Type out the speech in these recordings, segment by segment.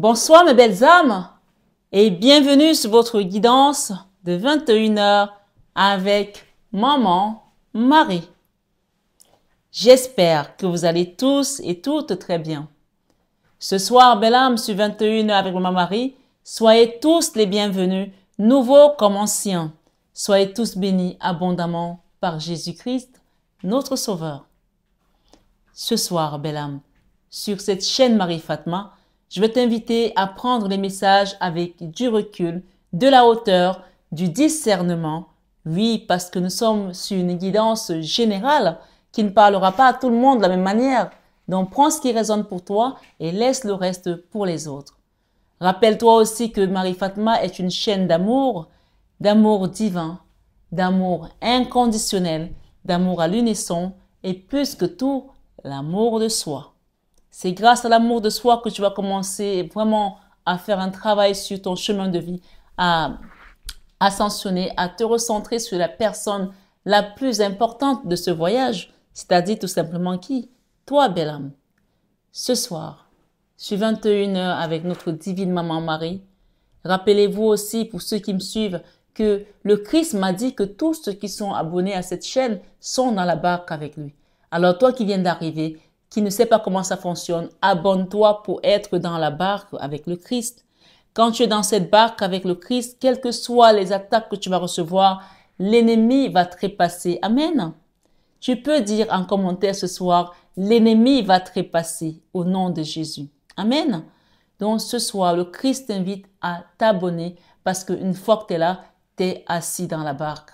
Bonsoir mes belles âmes et bienvenue sur votre guidance de 21 heures avec Maman Marie. J'espère que vous allez tous et toutes très bien. Ce soir, belles âmes, sur 21 heures avec Maman Marie, soyez tous les bienvenus, nouveaux comme anciens. Soyez tous bénis abondamment par Jésus-Christ, notre Sauveur. Ce soir, belle âme, sur cette chaîne Marie-Fatma, je vais t'inviter à prendre les messages avec du recul, de la hauteur, du discernement. Oui, parce que nous sommes sur une guidance générale qui ne parlera pas à tout le monde de la même manière. Donc, prends ce qui résonne pour toi et laisse le reste pour les autres. Rappelle-toi aussi que Marie-Fatma est une chaîne d'amour divin, d'amour inconditionnel, d'amour à l'unisson et plus que tout, l'amour de soi. C'est grâce à l'amour de soi que tu vas commencer vraiment à faire un travail sur ton chemin de vie, à ascensionner, à te recentrer sur la personne la plus importante de ce voyage, c'est-à-dire tout simplement qui? Toi, belle âme. Ce soir, sur 21 heures avec notre divine Maman Marie, rappelez-vous aussi, pour ceux qui me suivent, que le Christ m'a dit que tous ceux qui sont abonnés à cette chaîne sont dans la barque avec lui. Alors toi qui viens d'arriver, qui ne sais pas comment ça fonctionne, abonne-toi pour être dans la barque avec le Christ. Quand tu es dans cette barque avec le Christ, quelles que soient les attaques que tu vas recevoir, l'ennemi va trépasser. Amen. Tu peux dire en commentaire ce soir, l'ennemi va trépasser au nom de Jésus. Amen. Donc ce soir, le Christ t'invite à t'abonner parce qu'une fois que tu es là, tu es assis dans la barque.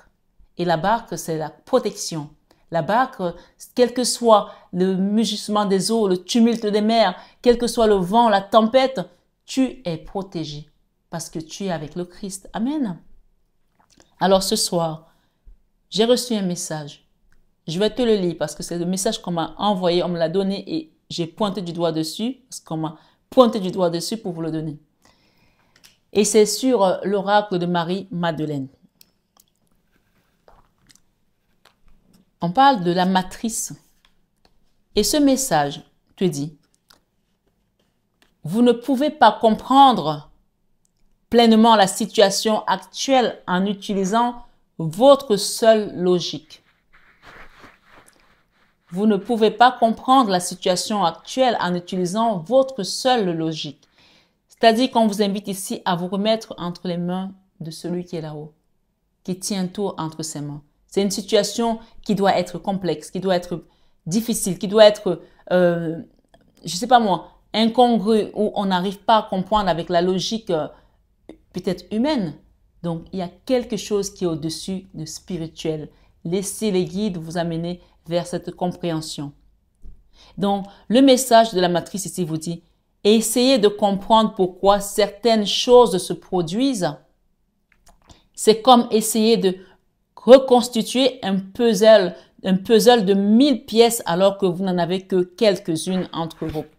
Et la barque, c'est la protection. La barque, quel que soit le mugissement des eaux, le tumulte des mers, quel que soit le vent, la tempête, tu es protégé parce que tu es avec le Christ. Amen. Alors ce soir, j'ai reçu un message. Je vais te le lire parce que c'est le message qu'on m'a envoyé, on me l'a donné et j'ai pointé du doigt dessus parce qu'on m'a pointé du doigt dessus pour vous le donner. Et c'est sur l'oracle de Marie-Madeleine. On parle de la matrice. Et ce message te dit, vous ne pouvez pas comprendre pleinement la situation actuelle en utilisant votre seule logique. Vous ne pouvez pas comprendre la situation actuelle en utilisant votre seule logique. C'est-à-dire qu'on vous invite ici à vous remettre entre les mains de celui qui est là-haut, qui tient tout entre ses mains. C'est une situation qui doit être complexe, qui doit être difficile, qui doit être, je sais pas moi, incongrue, où on n'arrive pas à comprendre avec la logique peut-être humaine. Donc, il y a quelque chose qui est au-dessus de spirituel. Laissez les guides vous amener vers cette compréhension. Donc, le message de la matrice ici vous dit, essayez de comprendre pourquoi certaines choses se produisent. C'est comme essayer de reconstituer un puzzle de 1000 pièces alors que vous n'en avez que quelques-unes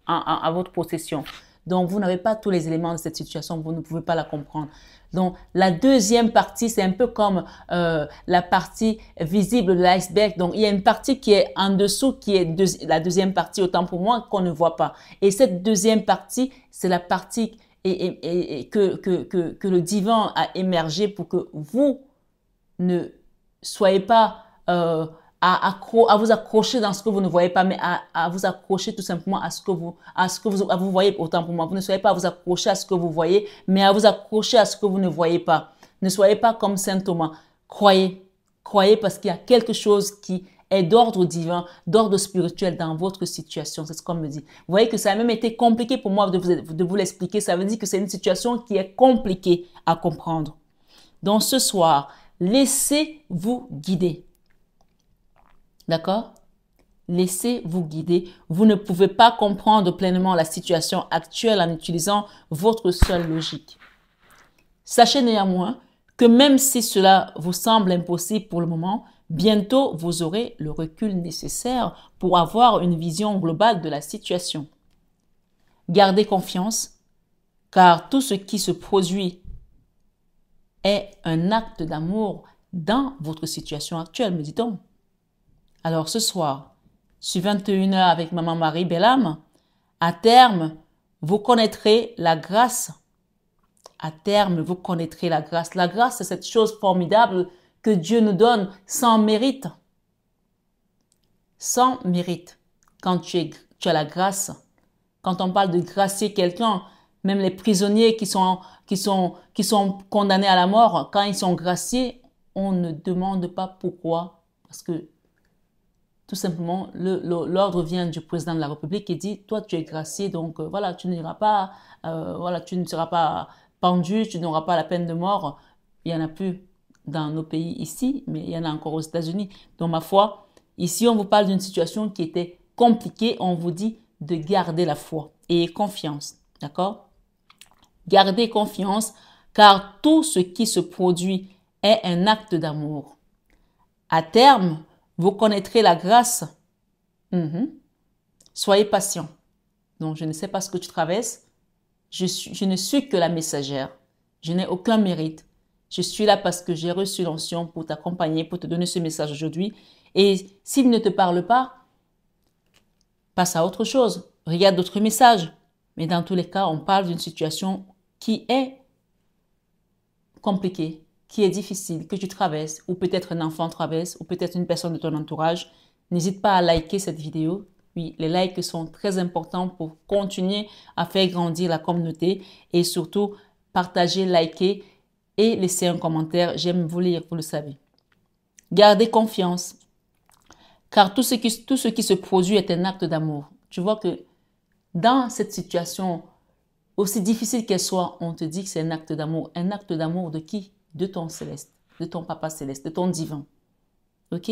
à votre possession. Donc, vous n'avez pas tous les éléments de cette situation, vous ne pouvez pas la comprendre. Donc, la deuxième partie, c'est un peu comme la partie visible de l'iceberg. Donc, il y a une partie qui est en dessous, qui est la deuxième partie, autant pour moi, qu'on ne voit pas. Et cette deuxième partie, c'est la partie que le divin a émergé pour que vous ne soyez pas à vous accrocher dans ce que vous ne voyez pas, mais à vous accrocher tout simplement à ce que vous voyez, autant pour moi. Vous ne soyez pas à vous accrocher à ce que vous voyez, mais à vous accrocher à ce que vous ne voyez pas. Ne soyez pas comme Saint Thomas. Croyez. Croyez parce qu'il y a quelque chose qui est d'ordre divin, d'ordre spirituel dans votre situation. C'est ce qu'on me dit. Vous voyez que ça a même été compliqué pour moi de vous l'expliquer. Ça veut dire que c'est une situation qui est compliquée à comprendre. Donc ce soir, laissez-vous guider. D'accord? Laissez-vous guider. Vous ne pouvez pas comprendre pleinement la situation actuelle en utilisant votre seule logique. Sachez néanmoins que même si cela vous semble impossible pour le moment, bientôt vous aurez le recul nécessaire pour avoir une vision globale de la situation. Gardez confiance, car tout ce qui se produit est un acte d'amour dans votre situation actuelle, me dit-on. Alors ce soir, sur 21 heures avec Maman Marie, belle âme, à terme, vous connaîtrez la grâce. À terme, vous connaîtrez la grâce. La grâce, c'est cette chose formidable que Dieu nous donne sans mérite. Sans mérite. Quand tu as la grâce, quand on parle de gracier quelqu'un, même les prisonniers qui sont condamnés à la mort, quand ils sont graciés, on ne demande pas pourquoi. Parce que tout simplement, l'ordre vient du président de la République qui dit, toi tu es gracié, donc voilà, tu n'iras pas, voilà, tu ne seras pas pendu, tu n'auras pas la peine de mort. Il n'y en a plus dans nos pays ici, mais il y en a encore aux États-Unis. Donc ma foi, ici on vous parle d'une situation qui était compliquée, on vous dit de garder la foi et confiance, d'accord? Gardez confiance, car tout ce qui se produit est un acte d'amour. À terme, vous connaîtrez la grâce. Soyez patient. Donc, je ne sais pas ce que tu traverses. Je ne suis que la messagère. Je n'ai aucun mérite. Je suis là parce que j'ai reçu l'onction pour t'accompagner, pour te donner ce message aujourd'hui. Et s'il ne te parle pas, passe à autre chose. Regarde d'autres messages. Mais dans tous les cas, on parle d'une situation qui est compliquée, qui est difficile, que tu traverses, ou peut-être un enfant traverse, ou peut-être une personne de ton entourage. N'hésite pas à liker cette vidéo. Oui, les likes sont très importants pour continuer à faire grandir la communauté et surtout partager, liker et laisser un commentaire. J'aime vous lire, vous le savez. Gardez confiance, car tout ce qui se produit est un acte d'amour. Tu vois que dans cette situation, aussi difficile qu'elle soit, on te dit que c'est un acte d'amour. Un acte d'amour de qui? De ton céleste, de ton papa céleste, de ton divin. Ok?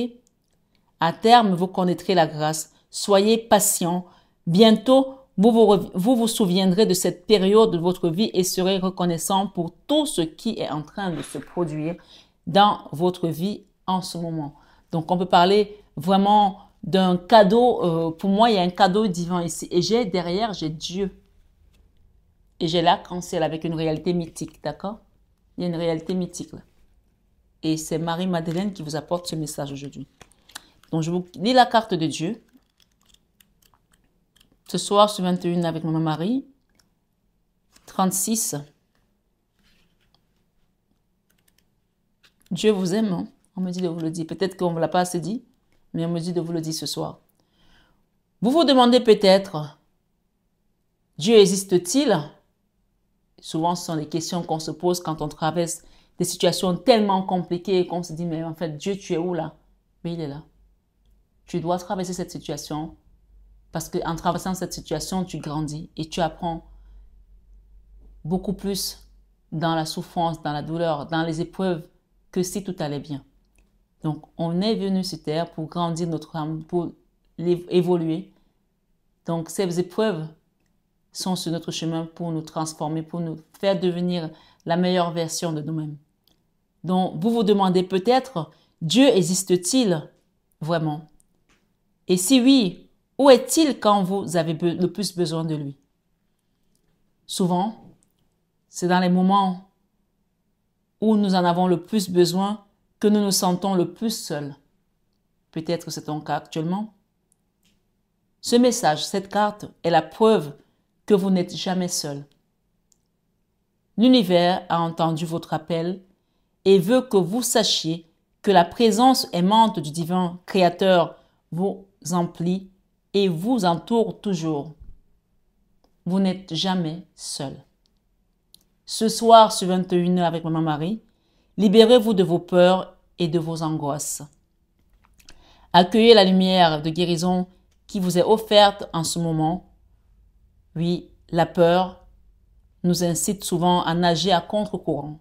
À terme, vous connaîtrez la grâce. Soyez patient. Bientôt, vous souviendrez de cette période de votre vie et serez reconnaissant pour tout ce qui est en train de se produire dans votre vie en ce moment. Donc, on peut parler vraiment d'un cadeau. Pour moi, il y a un cadeau divin ici. Et derrière, j'ai Dieu. Et j'ai l'arc-en-ciel avec une réalité mythique, d'accord? Il y a une réalité mythique là. Et c'est Marie-Madeleine qui vous apporte ce message aujourd'hui. Donc, je vous lis la carte de Dieu. Ce soir, sur 21 avec Maman Marie. 36. Dieu vous aime, hein? On me dit de vous le dire. Peut-être qu'on ne vous l'a pas assez dit, mais on me dit de vous le dire ce soir. Vous vous demandez peut-être, Dieu existe-t-il? Souvent, ce sont les questions qu'on se pose quand on traverse des situations tellement compliquées qu'on se dit, mais en fait, Dieu, tu es où là? Mais il est là. Tu dois traverser cette situation parce qu'en traversant cette situation, tu grandis et tu apprends beaucoup plus dans la souffrance, dans la douleur, dans les épreuves que si tout allait bien. Donc, on est venu sur terre pour grandir notre âme, pour évoluer. Donc, ces épreuves sont sur notre chemin pour nous transformer, pour nous faire devenir la meilleure version de nous-mêmes. Donc, vous vous demandez peut-être, Dieu existe-t-il vraiment? Et si oui, où est-il quand vous avez le plus besoin de lui? Souvent, c'est dans les moments où nous en avons le plus besoin que nous nous sentons le plus seuls. Peut-être que c'est ton cas actuellement. Ce message, cette carte est la preuve que vous n'êtes jamais seul. L'univers a entendu votre appel et veut que vous sachiez que la présence aimante du divin créateur vous emplit et vous entoure toujours. Vous n'êtes jamais seul. Ce soir, sur 21h avec Maman Marie, libérez-vous de vos peurs et de vos angoisses. Accueillez la lumière de guérison qui vous est offerte en ce moment. Oui, la peur nous incite souvent à nager à contre-courant.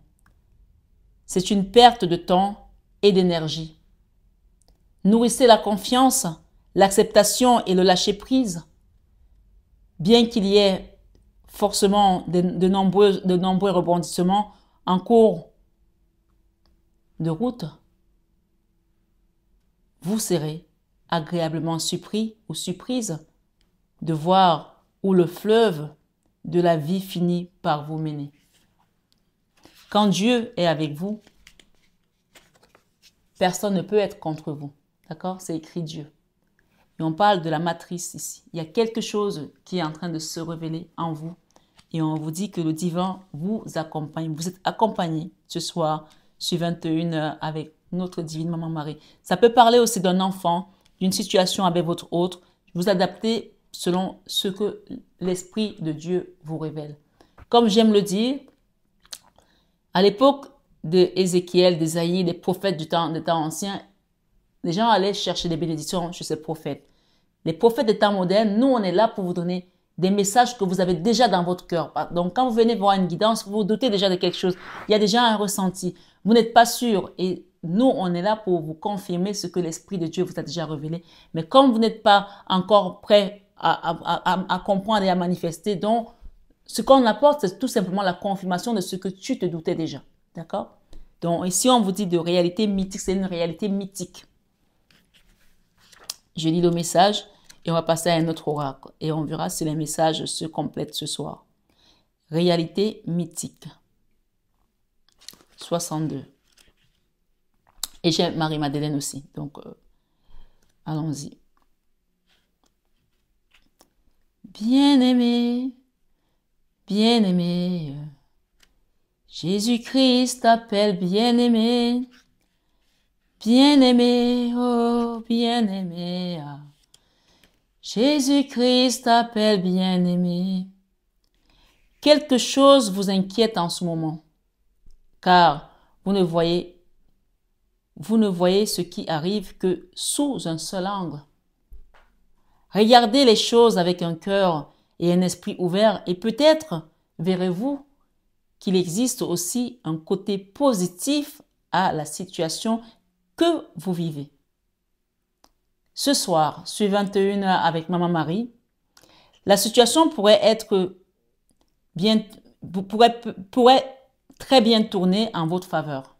C'est une perte de temps et d'énergie. Nourrissez la confiance, l'acceptation et le lâcher-prise. Bien qu'il y ait forcément de nombreux rebondissements en cours de route, vous serez agréablement surpris ou surprise de voir où le fleuve de la vie finit par vous mener. Quand Dieu est avec vous, personne ne peut être contre vous. D'accord? C'est écrit Dieu. Et on parle de la matrice ici. Il y a quelque chose qui est en train de se révéler en vous Et on vous dit que le divin vous accompagne. Vous êtes accompagné ce soir sur 21h avec notre divine Maman Marie. Ça peut parler aussi d'un enfant, d'une situation avec votre autre. Vous adaptez selon ce que l'Esprit de Dieu vous révèle. Comme j'aime le dire, à l'époque d'Ézéchiel, d'Ésaïe, des prophètes des temps anciens, les gens allaient chercher des bénédictions chez ces prophètes. Les prophètes des temps modernes, nous, on est là pour vous donner des messages que vous avez déjà dans votre cœur. Donc, quand vous venez voir une guidance, vous vous doutez déjà de quelque chose. Il y a déjà un ressenti. Vous n'êtes pas sûr. Et nous, on est là pour vous confirmer ce que l'Esprit de Dieu vous a déjà révélé. Mais comme vous n'êtes pas encore prêt à comprendre et à manifester, donc, ce qu'on apporte, c'est tout simplement la confirmation de ce que tu te doutais déjà. D'accord? Donc, ici, on vous dit de réalité mythique. C'est une réalité mythique. Je lis le message et on va passer à un autre oracle. Et on verra si les messages se complètent ce soir. Réalité mythique. 62. Et j'ai Marie-Madeleine aussi. Donc, allons-y. Bien-aimé, bien-aimé, Jésus-Christ t'appelle bien-aimé. Bien-aimé, oh bien-aimé, Jésus-Christ t'appelle bien-aimé. Quelque chose vous inquiète en ce moment, car vous ne voyez ce qui arrive que sous un seul angle. Regardez les choses avec un cœur et un esprit ouvert et peut-être verrez-vous qu'il existe aussi un côté positif à la situation que vous vivez. Ce soir, sur 21h avec Maman Marie, la situation pourrait très bien tourner en votre faveur.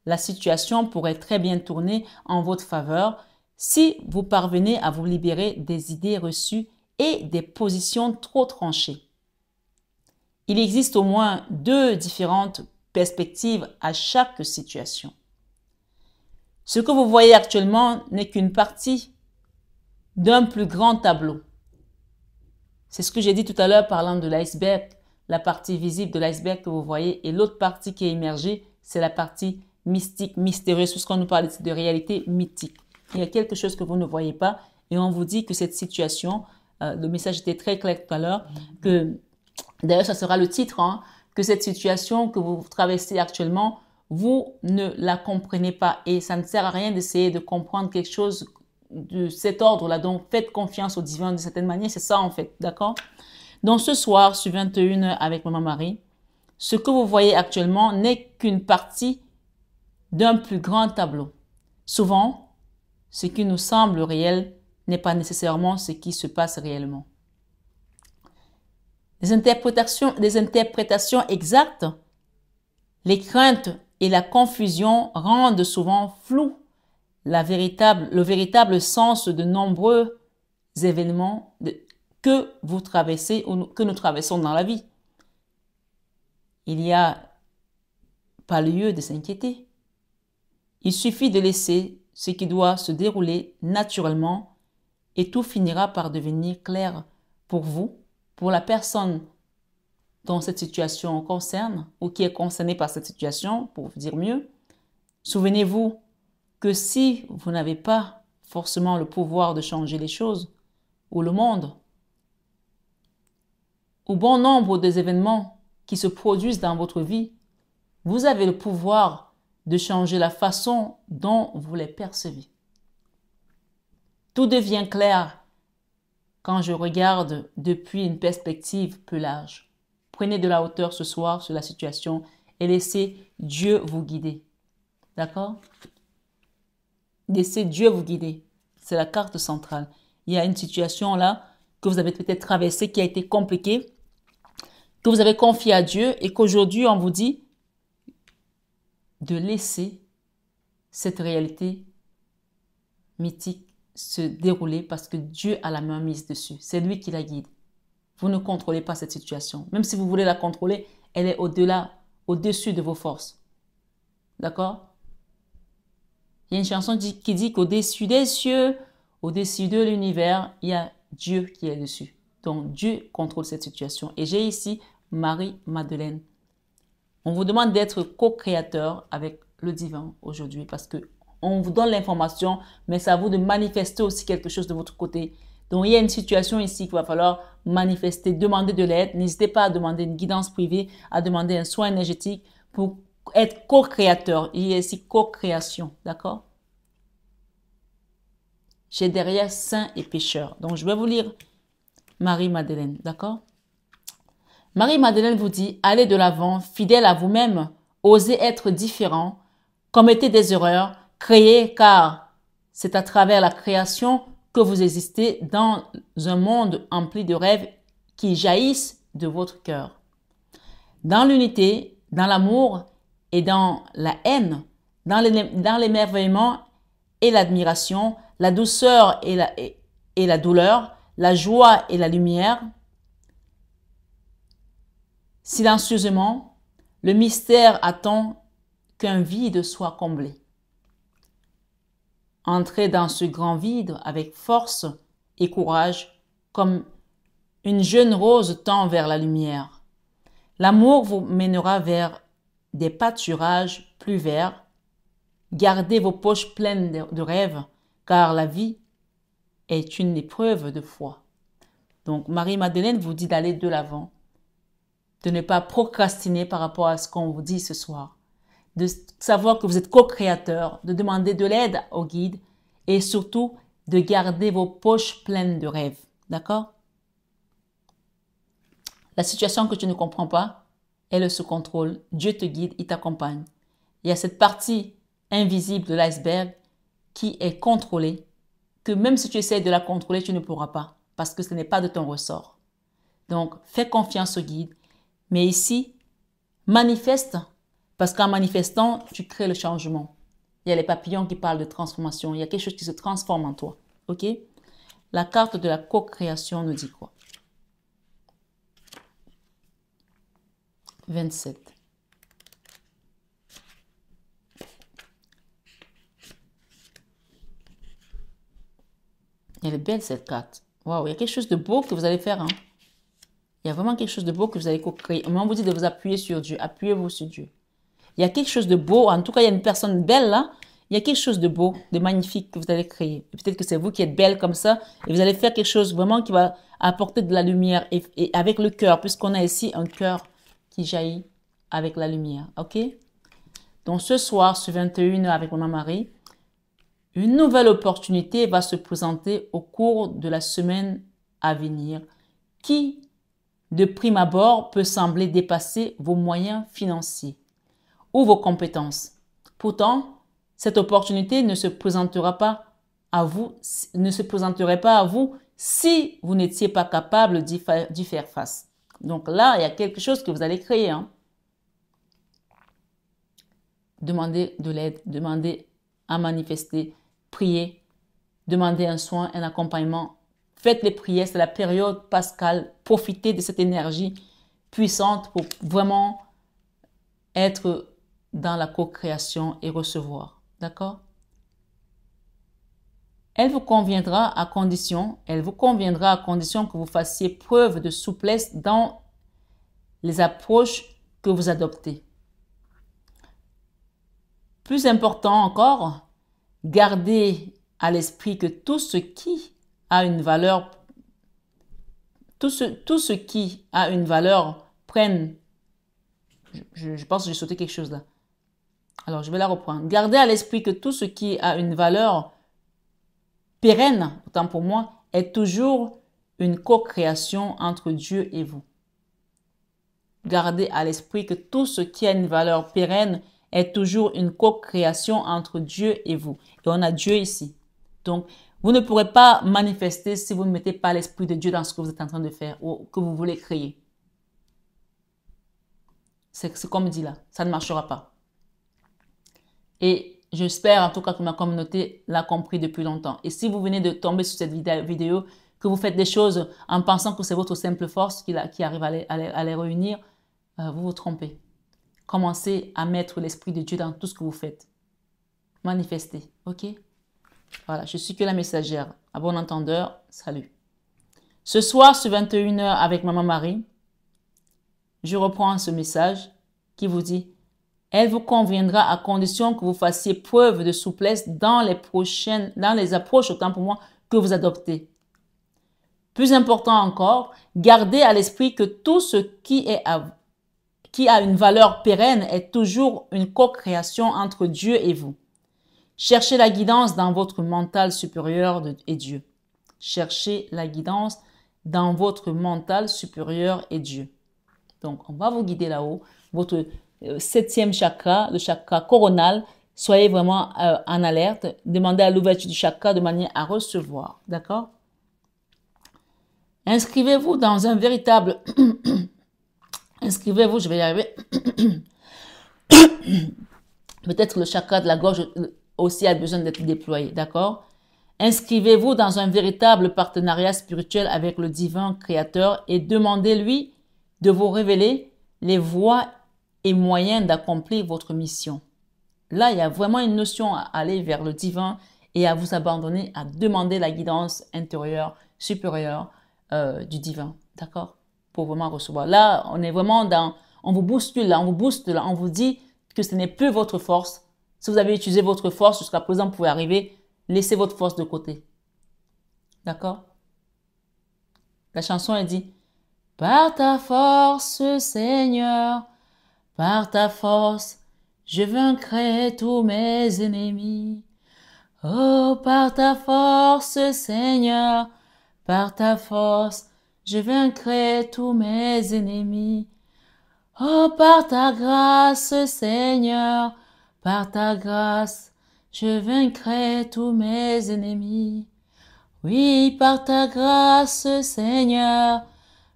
La situation pourrait très bien tourner en votre faveur si vous parvenez à vous libérer des idées reçues et des positions trop tranchées. Il existe au moins 2 différentes perspectives à chaque situation. Ce que vous voyez actuellement n'est qu'une partie d'un plus grand tableau. C'est ce que j'ai dit tout à l'heure parlant de l'iceberg, la partie visible de l'iceberg que vous voyez et l'autre partie qui est immergée, c'est la partie mystique, mystérieuse, puisqu'on nous parle de réalité mythique. Il y a quelque chose que vous ne voyez pas et on vous dit que cette situation, le message était très clair tout à l'heure, que d'ailleurs ça sera le titre, que cette situation que vous traversez actuellement, vous ne la comprenez pas et ça ne sert à rien d'essayer de comprendre quelque chose de cet ordre-là. Donc, faites confiance au divin de certaine manière. C'est ça, en fait. D'accord? Donc, ce soir, sur 21h avec Maman Marie, ce que vous voyez actuellement n'est qu'une partie d'un plus grand tableau. Souvent, ce qui nous semble réel n'est pas nécessairement ce qui se passe réellement. Les interprétations exactes, les craintes et la confusion rendent souvent flou le véritable sens de nombreux événements que vous traversez ou que nous traversons dans la vie. Il n'y a pas lieu de s'inquiéter. Il suffit de laisser ce qui doit se dérouler naturellement et tout finira par devenir clair pour vous, pour la personne dont cette situation concerne ou qui est concernée par cette situation, pour vous dire mieux. Souvenez-vous que si vous n'avez pas forcément le pouvoir de changer les choses ou le monde, ou bon nombre des événements qui se produisent dans votre vie, vous avez le pouvoir de changer la façon dont vous les percevez. Tout devient clair quand je regarde depuis une perspective plus large. Prenez de la hauteur ce soir sur la situation et laissez Dieu vous guider. D'accord? Laissez Dieu vous guider. C'est la carte centrale. Il y a une situation là que vous avez peut-être traversée qui a été compliquée, que vous avez confiée à Dieu et qu'aujourd'hui on vous dit de laisser cette réalité mythique se dérouler parce que Dieu a la main mise dessus. C'est lui qui la guide. Vous ne contrôlez pas cette situation. Même si vous voulez la contrôler, elle est au-delà, au-dessus de vos forces. D'accord? Il y a une chanson qui dit qu'au-dessus des cieux, au-dessus de l'univers, il y a Dieu qui est dessus. Donc, Dieu contrôle cette situation. Et j'ai ici Marie-Madeleine. On vous demande d'être co-créateur avec le divin aujourd'hui parce que on vous donne l'information, mais c'est à vous de manifester aussi quelque chose de votre côté. Donc, il y a une situation ici qu'il va falloir manifester, demander de l'aide. N'hésitez pas à demander une guidance privée, à demander un soin énergétique pour être co-créateur. Il y a ici co-création, d'accord? J'ai derrière saint et pécheur. Donc, je vais vous lire Marie-Madeleine, d'accord? Marie-Madeleine vous dit, allez de l'avant, fidèle à vous-même, osez être différent, commettez des erreurs, créez, car c'est à travers la création que vous existez dans un monde empli de rêves qui jaillissent de votre cœur. Dans l'unité, dans l'amour et dans la haine, dans l'émerveillement et l'admiration, la douceur et la douleur, la joie et la lumière, silencieusement, le mystère attend qu'un vide soit comblé. Entrez dans ce grand vide avec force et courage, comme une jeune rose tend vers la lumière. L'amour vous mènera vers des pâturages plus verts. Gardez vos poches pleines de rêves, car la vie est une épreuve de foi. Donc, Marie-Madeleine vous dit d'aller de l'avant, de ne pas procrastiner par rapport à ce qu'on vous dit ce soir, de savoir que vous êtes co-créateur, de demander de l'aide au guide et surtout de garder vos poches pleines de rêves. D'accord? La situation que tu ne comprends pas, elle se contrôle. Dieu te guide, il t'accompagne. Il y a cette partie invisible de l'iceberg qui est contrôlée, que même si tu essaies de la contrôler, tu ne pourras pas parce que ce n'est pas de ton ressort. Donc, fais confiance au guide. Mais ici, manifeste, parce qu'en manifestant, tu crées le changement. Il y a les papillons qui parlent de transformation. Il y a quelque chose qui se transforme en toi. OK? La carte de la co-création nous dit quoi? 27. Elle est belle cette carte. Waouh, il y a quelque chose de beau que vous allez faire. Hein? Il y a vraiment quelque chose de beau que vous allez co-créer. On vous dit de vous appuyer sur Dieu. Appuyez-vous sur Dieu. Il y a quelque chose de beau. En tout cas, il y a une personne belle là. Il y a quelque chose de beau, de magnifique que vous allez créer. Peut-être que c'est vous qui êtes belle comme ça. Et vous allez faire quelque chose vraiment qui va apporter de la lumière. Et avec le cœur, puisqu'on a ici un cœur qui jaillit avec la lumière. OK? Donc ce soir, ce 21 avec Maman Marie, une nouvelle opportunité va se présenter au cours de la semaine à venir qui, de prime abord, peut sembler dépasser vos moyens financiers ou vos compétences. Pourtant, cette opportunité ne se présenterait pas à vous si vous n'étiez pas capable d'y faire face. Donc là, il y a quelque chose que vous allez créer. Hein. Demandez de l'aide, demandez à manifester, priez, demandez un soin, un accompagnement. Faites les prières, c'est la période pascale. Profitez de cette énergie puissante pour vraiment être dans la co-création et recevoir. D'accord? Elle vous conviendra à condition que vous fassiez preuve de souplesse dans les approches que vous adoptez. Plus important encore, gardez à l'esprit que tout ce qui a une valeur prenne. Je pense que j'ai sauté quelque chose là. Alors, je vais la reprendre. Gardez à l'esprit que tout ce qui a une valeur pérenne, autant pour moi, est toujours une co-création entre Dieu et vous. Gardez à l'esprit que tout ce qui a une valeur pérenne est toujours une co-création entre Dieu et vous. Et on a Dieu ici. Donc, vous ne pourrez pas manifester si vous ne mettez pas l'esprit de Dieu dans ce que vous êtes en train de faire ou que vous voulez créer. C'est comme dit là, ça ne marchera pas. Et j'espère en tout cas que ma communauté l'a compris depuis longtemps. Et si vous venez de tomber sur cette vidéo, que vous faites des choses en pensant que c'est votre simple force qui arrive à les réunir, vous vous trompez. Commencez à mettre l'esprit de Dieu dans tout ce que vous faites. Manifestez, ok? Voilà, je suis que la messagère. À bon entendeur, salut. Ce soir, sur 21 heures avec Maman Marie, je reprends ce message qui vous dit, elle vous conviendra à condition que vous fassiez preuve de souplesse dans les approches, autant pour moi, que vous adoptez. Plus important encore, gardez à l'esprit que tout ce qui a une valeur pérenne est toujours une co-création entre Dieu et vous. Cherchez la guidance dans votre mental supérieur et Dieu. Cherchez la guidance dans votre mental supérieur et Dieu. Donc, on va vous guider là-haut. Votre septième chakra, le chakra coronal, soyez vraiment en alerte. Demandez à l'ouverture du chakra de manière à recevoir. D'accord? Inscrivez-vous dans un véritable... Inscrivez-vous, je vais y arriver. Peut-être le chakra de la gorge aussi a besoin d'être déployé. D'accord? Inscrivez-vous dans un véritable partenariat spirituel avec le divin créateur et demandez-lui de vous révéler les voies et moyens d'accomplir votre mission. Là, il y a vraiment une notion à aller vers le divin et à vous abandonner, à demander la guidance intérieure, supérieure du divin. D'accord? Pour vraiment recevoir. Là, on est vraiment dans, on vous bouscule là, on vous booste là, on vous dit que ce n'est plus votre force. Si vous avez utilisé votre force jusqu'à présent, vous pouvez arriver, laissez votre force de côté. D'accord? La chanson, elle dit, par ta force, Seigneur, par ta force, je vaincrai tous mes ennemis. Oh, par ta force, Seigneur, par ta force, je vaincrai tous mes ennemis. Oh, par ta grâce, Seigneur, par ta grâce, je vaincrai tous mes ennemis. Oui, par ta grâce, Seigneur,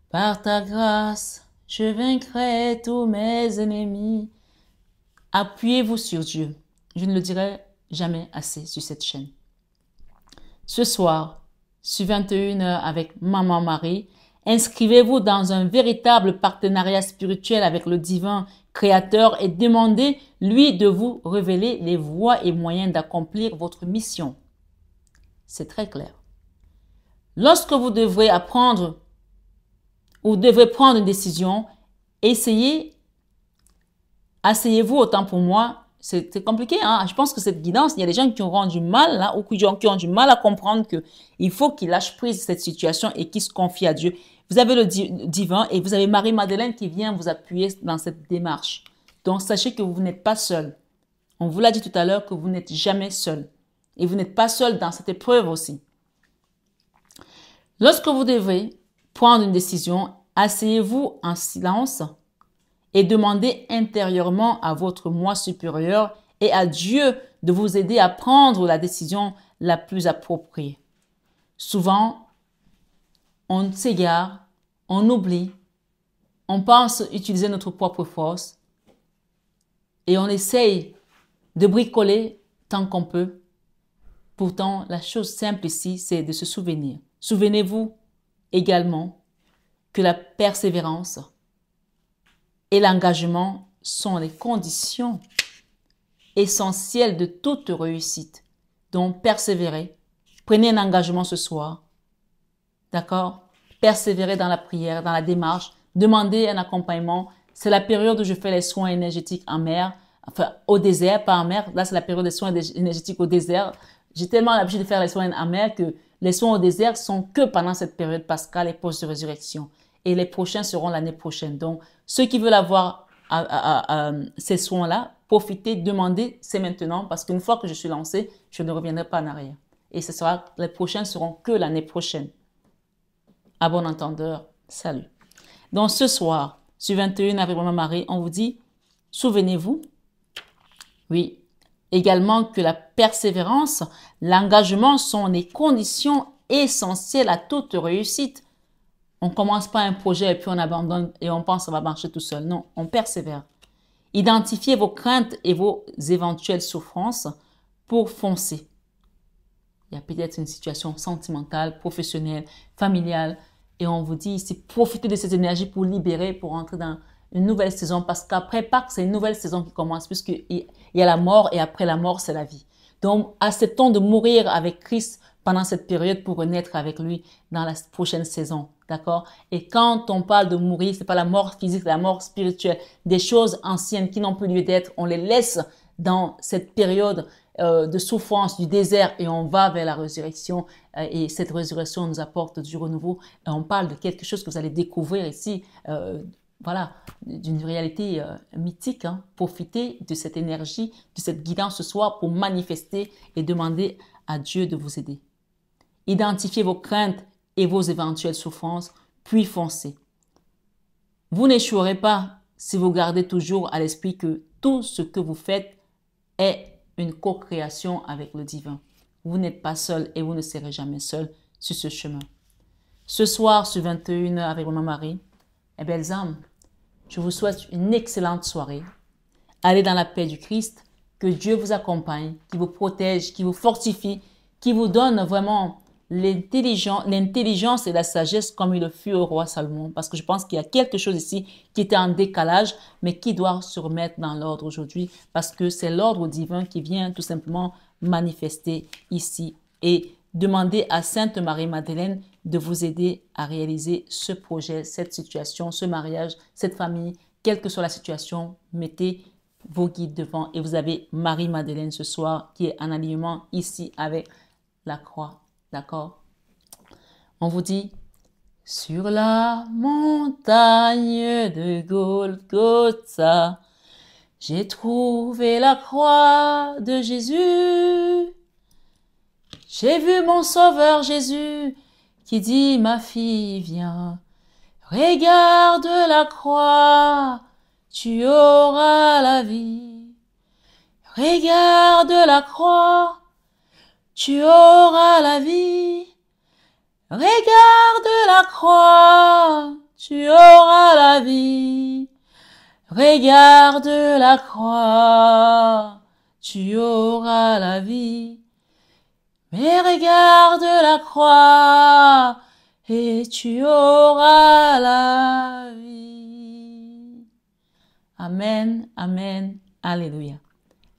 par ta grâce, je vaincrai tous mes ennemis. Appuyez-vous sur Dieu. Je ne le dirai jamais assez sur cette chaîne. Ce soir, sur 21 heures avec Maman Marie, inscrivez-vous dans un véritable partenariat spirituel avec le divin créateur et demandez-lui de vous révéler les voies et moyens d'accomplir votre mission. C'est très clair. Lorsque vous devrez apprendre ou devrez prendre une décision, asseyez-vous autant pour moi. C'est compliqué, hein. Je pense que cette guidance, il y a des gens qui auront du mal, là, ou qui ont du mal à comprendre que il faut qu'ils lâchent prise de cette situation et qu'ils se confient à Dieu. Vous avez le divin et vous avez Marie-Madeleine qui vient vous appuyer dans cette démarche. Donc, sachez que vous n'êtes pas seul. On vous l'a dit tout à l'heure que vous n'êtes jamais seul. Et vous n'êtes pas seul dans cette épreuve aussi. Lorsque vous devez prendre une décision, asseyez-vous en silence et demandez intérieurement à votre moi supérieur et à Dieu de vous aider à prendre la décision la plus appropriée. Souvent, on s'égare, on oublie, on pense utiliser notre propre force et on essaye de bricoler tant qu'on peut. Pourtant, la chose simple ici, c'est de se souvenir. Souvenez-vous également que la persévérance et l'engagement sont les conditions essentielles de toute réussite. Donc, persévérez. Prenez un engagement ce soir. D'accord? Persévérez dans la prière, dans la démarche. Demandez un accompagnement. C'est la période où je fais les soins énergétiques en mer, enfin au désert, pas en mer. Là, c'est la période des soins énergétiques au désert. J'ai tellement l'habitude de faire les soins en mer que les soins au désert sont que pendant cette période pascale et post-résurrection. Et les prochains seront l'année prochaine. Donc, ceux qui veulent avoir ces soins-là, profitez, demandez, c'est maintenant, parce qu'une fois que je suis lancée, je ne reviendrai pas en arrière. Et les prochains seront que l'année prochaine. À bon entendeur, salut. Donc, ce soir, sur 21 avec Maman Marie, on vous dit, souvenez-vous, oui, également que la persévérance, l'engagement sont les conditions essentielles à toute réussite. On commence pas un projet et puis on abandonne et on pense que ça va marcher tout seul. Non, on persévère. Identifiez vos craintes et vos éventuelles souffrances pour foncer. Il y a peut-être une situation sentimentale, professionnelle, familiale. Et on vous dit ici, profitez de cette énergie pour libérer, pour entrer dans une nouvelle saison. Parce qu'après Pâques, c'est une nouvelle saison qui commence. Puisqu'il y a la mort et après la mort, c'est la vie. Donc, acceptons de mourir avec Christ pendant cette période pour renaître avec lui dans la prochaine saison. D'accord? Et quand on parle de mourir, c'est pas la mort physique, c'est la mort spirituelle. Des choses anciennes qui n'ont plus lieu d'être, on les laisse dans cette période de souffrance du désert et on va vers la résurrection. Et cette résurrection nous apporte du renouveau. Et on parle de quelque chose que vous allez découvrir ici. Voilà, d'une réalité mythique. Hein. Profitez de cette énergie, de cette guidance ce soir pour manifester et demander à Dieu de vous aider. Identifiez vos craintes et vos éventuelles souffrances, puis foncez. Vous n'échouerez pas si vous gardez toujours à l'esprit que tout ce que vous faites est une co-création avec le divin. Vous n'êtes pas seul et vous ne serez jamais seul sur ce chemin. Ce soir, sur 21h avec Maman Marie, belles âmes, je vous souhaite une excellente soirée. Allez dans la paix du Christ, que Dieu vous accompagne, qui vous protège, qui vous fortifie, qui vous donne vraiment l'intelligence et la sagesse comme il le fut au roi Salomon. Parce que je pense qu'il y a quelque chose ici qui était en décalage, mais qui doit se remettre dans l'ordre aujourd'hui. Parce que c'est l'ordre divin qui vient tout simplement manifester ici. Et demander à Sainte Marie-Madeleine de vous aider à réaliser ce projet, cette situation, ce mariage, cette famille. Quelle que soit la situation, mettez vos guides devant. Et vous avez Marie-Madeleine ce soir qui est en alignement ici avec la croix. D'accord? On vous dit, sur la montagne de Golgotha, j'ai trouvé la croix de Jésus. J'ai vu mon sauveur Jésus qui dit, ma fille, viens, regarde la croix, tu auras la vie. Regarde la croix, tu auras la vie. Regarde la croix, tu auras la vie. Regarde la croix, tu auras la vie. Mais regarde la croix, et tu auras la vie. Amen, amen, alléluia.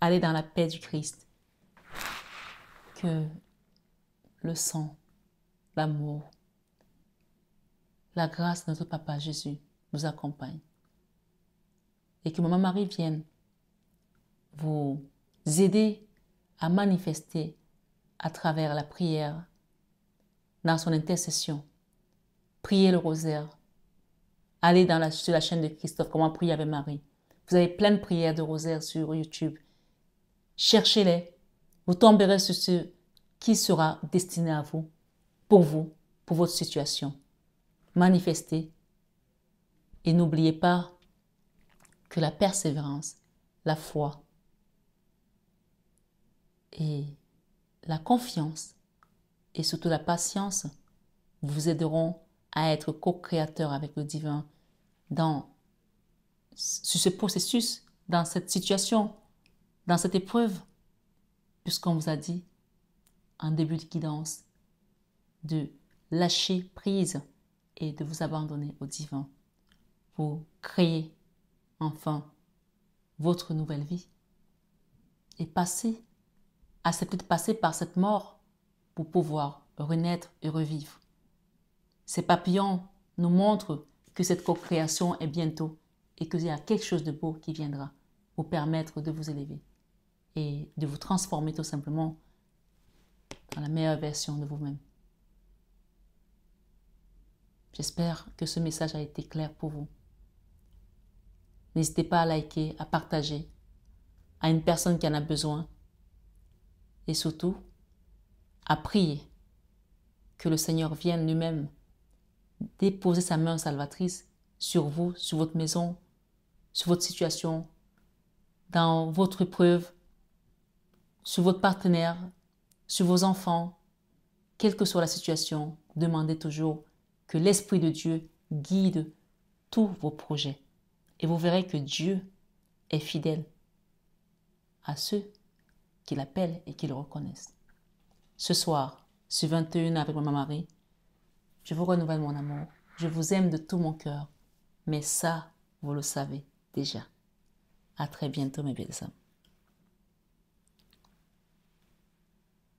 Allez dans la paix du Christ. Que le sang, l'amour, la grâce de notre Papa Jésus nous accompagne. Et que Maman Marie vienne vous aider à manifester à travers la prière, dans son intercession. Priez le rosaire. Allez sur la chaîne de Christophe, comment prier avec Marie. Vous avez plein de prières de rosaire sur YouTube. Cherchez-les. Vous tomberez sur ce qui sera destiné à vous, pour votre situation. Manifestez. Et n'oubliez pas que la persévérance, la foi et la confiance et surtout la patience vous aideront à être co-créateur avec le divin sur ce processus, dans cette situation, dans cette épreuve, puisqu'on vous a dit en début de guidance de lâcher prise et de vous abandonner au divin pour créer enfin votre nouvelle vie et accepter de passer par cette mort pour pouvoir renaître et revivre. Ces papillons nous montrent que cette co-création est bientôt et qu'il y a quelque chose de beau qui viendra vous permettre de vous élever et de vous transformer tout simplement dans la meilleure version de vous-même. J'espère que ce message a été clair pour vous. N'hésitez pas à liker, à partager à une personne qui en a besoin et surtout à prier que le Seigneur vienne lui-même déposer sa main salvatrice sur vous, sur votre maison, sur votre situation, dans votre épreuve, sur votre partenaire, sur vos enfants. Quelle que soit la situation, demandez toujours que l'Esprit de Dieu guide tous vos projets. Et vous verrez que Dieu est fidèle à ceux qui l'appellent et qui le reconnaissent. Ce soir, sur 21 avec Maman Marie, je vous renouvelle mon amour. Je vous aime de tout mon cœur. Mais ça, vous le savez déjà. À très bientôt, mes belles âmes.